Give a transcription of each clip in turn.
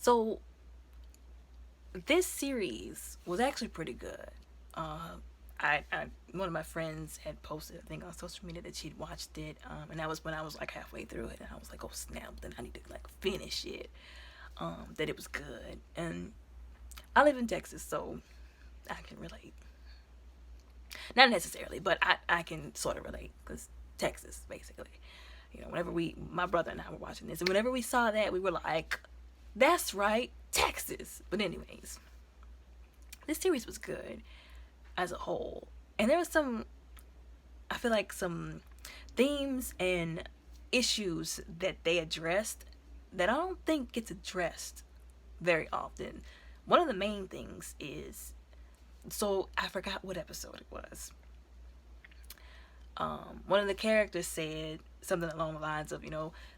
So this series was actually pretty good. I one of my friends had posted a thing on social media that she'd watched it, and that was when I was like halfway through it, and I was like, oh snap, then I need to like finish it. That it was good, and I live in Texas, so I can relate. Not necessarily, but I can sort of relate because Texas, basically. You know, whenever my brother and I were watching this, and whenever we saw that, we were like, that's right, Texas. But anyways, this series was good as a whole, and there was some, I feel like some themes and issues that they addressed that I don't think gets addressed very often. One of the main things is, so I forgot what episode it was. One of the characters said something along the lines of,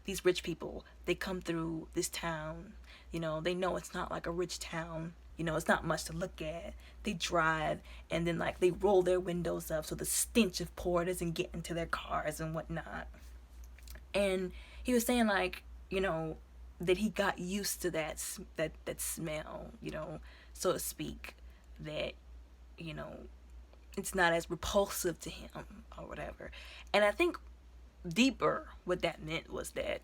these rich people, they come through this town, they know it's not like a rich town, it's not much to look at. They drive and then like they roll their windows up so the stench of porn doesn't get into their cars and whatnot. And he was saying like, that he got used to that smell, so to speak, that, you know, it's not as repulsive to him or whatever. And I think deeper what that meant was that,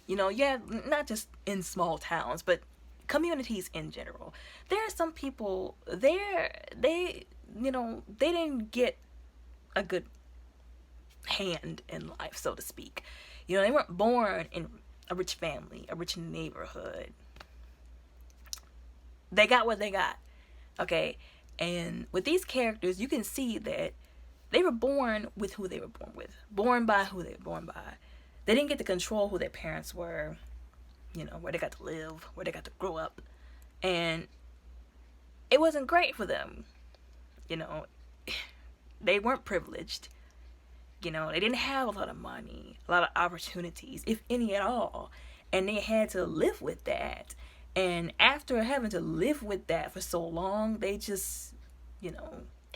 yeah, not just in small towns, but communities in general. There are some people there, they didn't get a good hand in life, so to speak. They weren't born in a rich family, a rich neighborhood. They got what they got, okay? And with these characters, you can see that they were born with who they were born with, born by who they were born by. They didn't get to control who their parents were, where they got to live, where they got to grow up. And it wasn't great for them. You know, they weren't privileged. They didn't have a lot of money, a lot of opportunities, if any at all. And they had to live with that. And after having to live with that for so long, they just,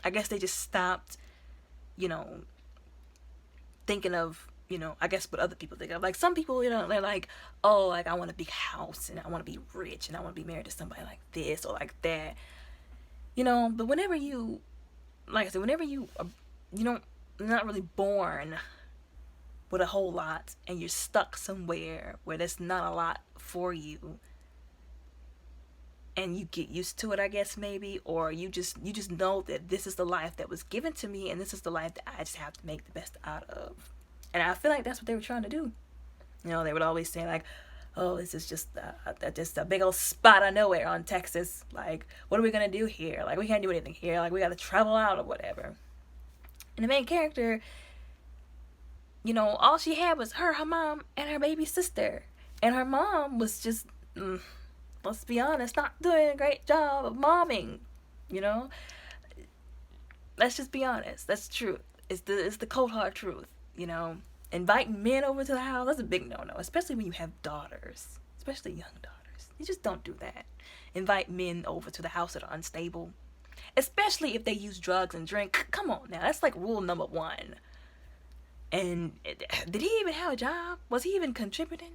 I guess they just stopped, you know, thinking of, I guess what other people think of. Like some people, they're like, oh, like I want a big house and I want to be rich and I want to be married to somebody like this or like that. But whenever you, like I said, whenever you don't, not really born with a whole lot and you're stuck somewhere where there's not a lot for you and you get used to it, I guess, maybe, or you just know that this is the life that was given to me and this is the life that I just have to make the best out of. And I feel like that's what they were trying to do. They would always say like, oh, this is just a big old spot of nowhere on Texas. Like, what are we gonna do here? Like, we can't do anything here. Like, we gotta travel out or whatever. And the main character, all she had was her mom, and her baby sister. And her mom was just, let's be honest, not doing a great job of momming. You know, let's just be honest. That's true. It's the cold hard truth. Inviting men over to the house, that's a big no-no, especially when you have daughters, especially young daughters. You just don't do that. Invite men over to the house that are unstable, especially if they use drugs and drink. Come on now, that's like rule number one. And did he even have a job? Was he even contributing?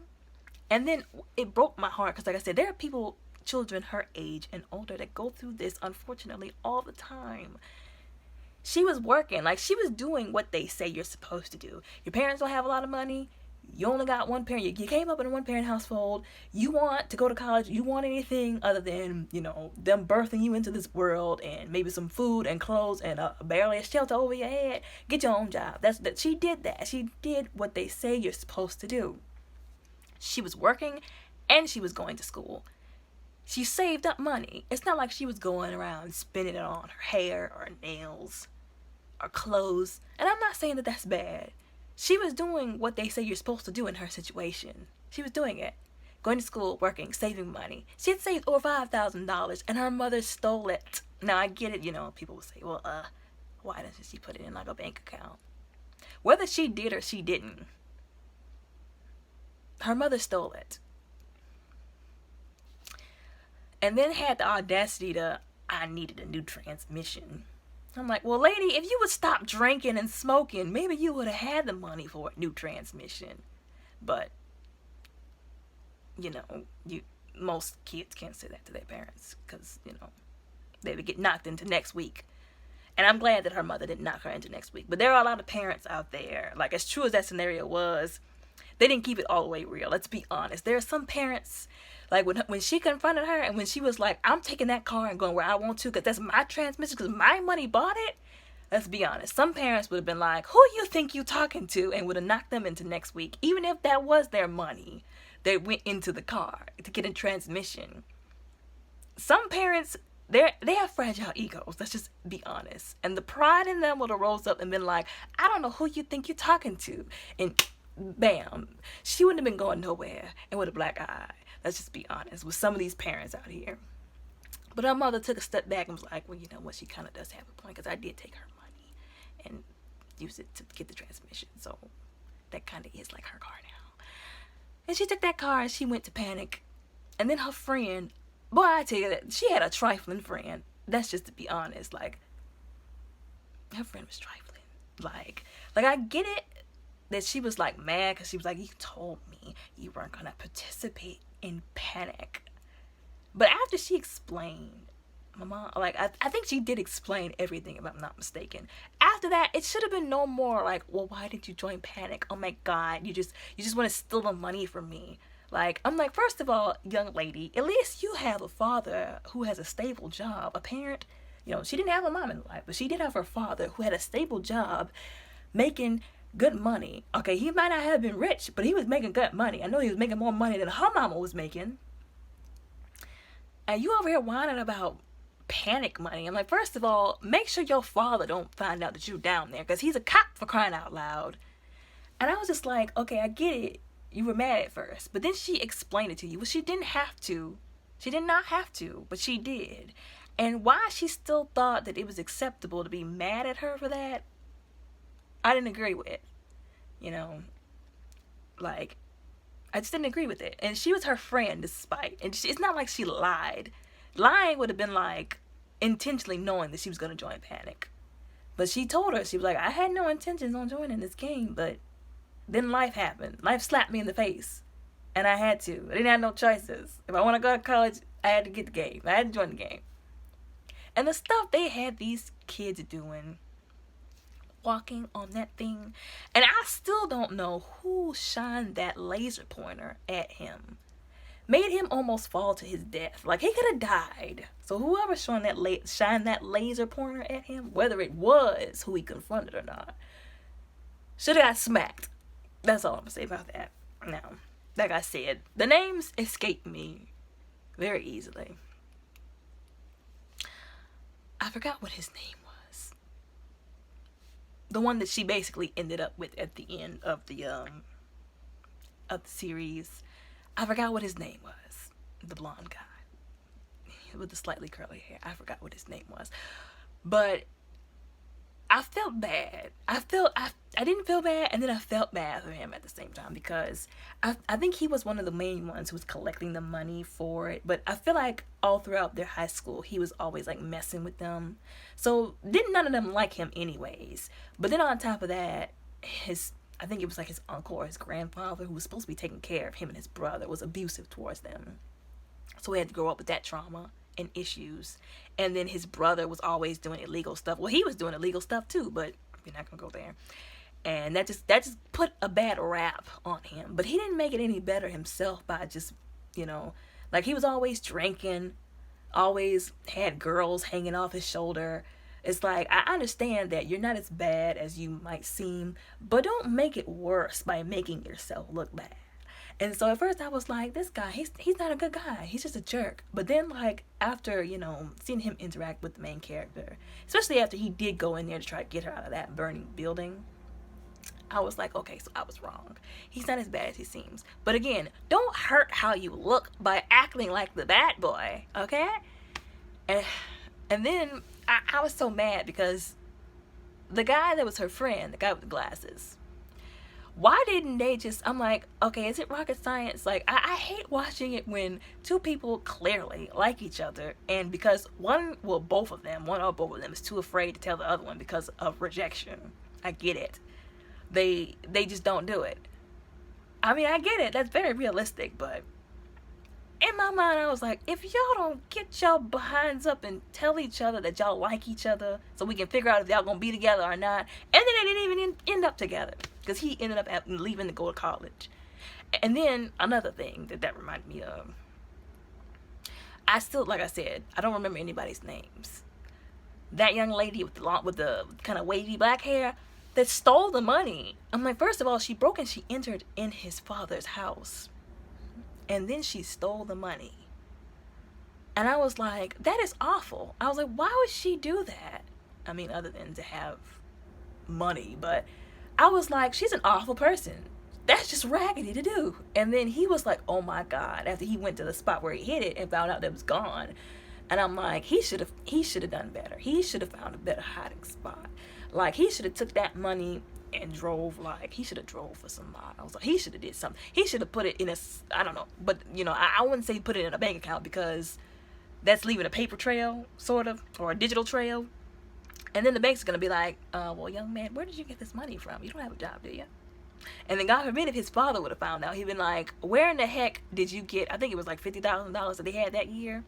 And then it broke my heart because, like I said, there are people, children her age and older, that go through this, unfortunately, all the time. She was working, like she was doing what they say you're supposed to do. Your parents don't have a lot of money. You only got one parent. You came up in a one-parent household. You want to go to college. You want anything other than, them birthing you into this world and maybe some food and clothes and barely a shelter over your head. Get your own job. That she did that. She did what they say you're supposed to do. She was working and she was going to school. She saved up money. It's not like she was going around spending it on her hair or nails or clothes. And I'm not saying that that's bad. She was doing what they say you're supposed to do in her situation. She was doing it. Going to school, working, saving money. She had saved over $5,000 and her mother stole it. Now I get it, people will say, well, why doesn't she put it in like a bank account? Whether she did or she didn't, her mother stole it. And then had the audacity to, I needed a new transmission. I'm like, well, lady, if you would stop drinking and smoking, maybe you would have had the money for a new transmission. But, you most kids can't say that to their parents because, they would get knocked into next week. And I'm glad that her mother didn't knock her into next week. But there are a lot of parents out there, like, as true as that scenario was, they didn't keep it all the way real. Let's be honest. There are some parents, like, when she confronted her and when she was like, I'm taking that car and going where I want to because that's my transmission, because my money bought it. Let's be honest. Some parents would have been like, who you think you talking to? And would have knocked them into next week. Even if that was their money, they went into the car to get a transmission. Some parents, they have fragile egos. Let's just be honest. And the pride in them would have rose up and been like, I don't know who you think you're talking to. And bam, she wouldn't have been going nowhere and with a black eye. Let's just be honest with some of these parents out here. But her mother took a step back and was like, well, you know what? She kind of does have a point because I did take her money and use it to get the transmission. So that kind of is like her car now. And she took that car and she went to Panic. And then her friend, boy, I tell you that she had a trifling friend. That's just to be honest. Like, her friend was trifling. Like I get it that she was like mad because she was like, you told me you weren't going to participate in Panic. But after she explained, my mom, like, I think she did explain everything, if I'm not mistaken. After that, it should have been no more like, well, why did you join Panic? Oh my God, you just want to steal the money from me. Like, I'm like, first of all, young lady, at least you have a father who has a stable job, a parent. She didn't have a mom in life, but she did have her father who had a stable job, making good money. Okay, he might not have been rich, but he was making good money. I know he was making more money than her mama was making. And you over here whining about Panic money. I'm like, first of all, make sure your father don't find out that you're down there, because he's a cop, for crying out loud. And I was just like, okay, I get it. You were mad at first. But then she explained it to you. Well, she didn't have to. She did not have to, but she did. And why she still thought that it was acceptable to be mad at her for that, I didn't agree with. Like, I just didn't agree with it. And she was her friend despite. And it's not like she lied. Lying would have been like intentionally knowing that she was going to join Panic. But she told her, she was like, I had no intentions on joining this game, but then life happened. Life slapped me in the face. And I had to. I didn't have no choices. If I want to go to college, I had to get the game. I had to join the game. And the stuff they had these kids doing, walking on that thing, and I still don't know who shined that laser pointer at him, made him almost fall to his death. Like, he could have died. So whoever shined that laser pointer at him, whether it was who he confronted or not, should have got smacked. That's all I'm gonna say about that. Now, like I said, the names escape me very easily. I forgot what his name was. The one that she basically ended up with at the end of the series. I forgot what his name was. The blonde guy with the slightly curly hair. I forgot what his name was. But I felt bad. I didn't feel bad, and then I felt bad for him at the same time, because I think he was one of the main ones who was collecting the money for it. But I feel like all throughout their high school, he was always like messing with them. So didn't none of them like him anyways. But then on top of that, I think it was like his uncle or his grandfather, who was supposed to be taking care of him and his brother, was abusive towards them. So he had to grow up with that trauma and issues. And then his brother was always doing illegal stuff. Well, he was doing illegal stuff too, but we're not gonna go there. And that just put a bad rap on him. But he didn't make it any better himself by just, like, he was always drinking, always had girls hanging off his shoulder. It's like, I understand that you're not as bad as you might seem, but don't make it worse by making yourself look bad. And so at first I was like, this guy, he's not a good guy. He's just a jerk. But then, like, after, seeing him interact with the main character, especially after he did go in there to try to get her out of that burning building, I was like, okay, so I was wrong. He's not as bad as he seems. But again, don't hurt how you look by acting like the bad boy, okay? And then I was so mad because the guy that was her friend, the guy with the glasses, why didn't they I'm like, okay, is it rocket science? Like, I hate watching it when two people clearly like each other, and because one or both of them is too afraid to tell the other one because of rejection. I get it. They just don't do it. I mean, I get it. That's very realistic, but in my mind, I was like, if y'all don't get y'all behinds up and tell each other that y'all like each other so we can figure out if y'all gonna be together or not. And then they didn't even end up together because he ended up leaving to go to college. And then another thing that reminded me of, I still, like I said, I don't remember anybody's names. That young lady with the kind of wavy black hair that stole the money. I'm like, first of all, she broke and she entered in his father's house. And then she stole the money. And I was like, that is awful. I was like, why would she do that? I mean, other than to have money. But I was like, she's an awful person. That's just raggedy to do. And then he was like, oh my God, after he went to the spot where he hid it and found out that it was gone. And I'm like, he should have done better. He should have found a better hiding spot. Like, he should have took that money and drove, like, he should have drove for some miles. Like, he should have did something. He should have put it in a, I don't know, but, you know, I wouldn't say put it in a bank account because that's leaving a paper trail, sort of, or a digital trail. And then the bank's going to be like, well, young man, where did you get this money from? You don't have a job, do you? And then God forbid if his father would have found out, he'd been like, where in the heck did you get, I think it was like $50,000 that they had that year.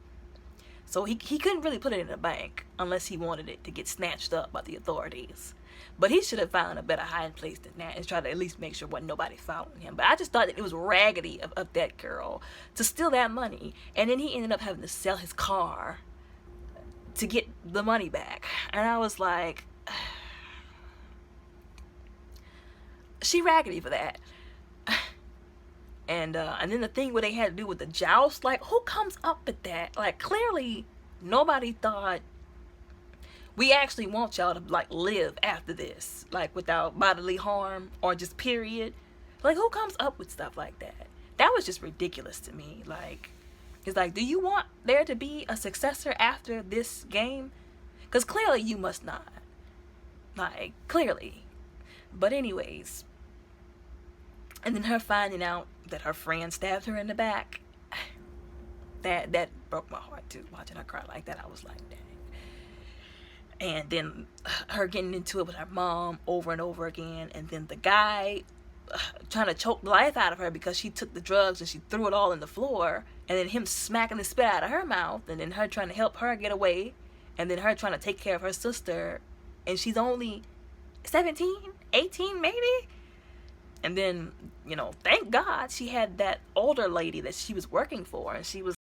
So he couldn't really put it in a bank unless he wanted it to get snatched up by the authorities. But he should have found a better hiding place than that and tried to at least make sure wasn't nobody following him. But I just thought that it was raggedy of that girl to steal that money. And then he ended up having to sell his car to get the money back. And I was like, she raggedy for that. And then the thing where they had to do with the joust, like, who comes up with that? Like, clearly nobody thought, we actually want y'all to, like, live after this, like, without bodily harm or just period. Like, who comes up with stuff like that? That was just ridiculous to me. Like, it's like, do you want there to be a successor after this game? Because clearly you must not. Like, clearly. But anyways, and then her finding out that her friend stabbed her in the back, that broke my heart too. Watching her cry like that, I was like, dang. And then her getting into it with her mom over and over again, and then the guy trying to choke the life out of her because she took the drugs and she threw it all in the floor, and then him smacking the spit out of her mouth, and then her trying to help her get away, and then her trying to take care of her sister, and she's only 17, 18 maybe. And then, you know, thank God she had that older lady that she was working for, and she was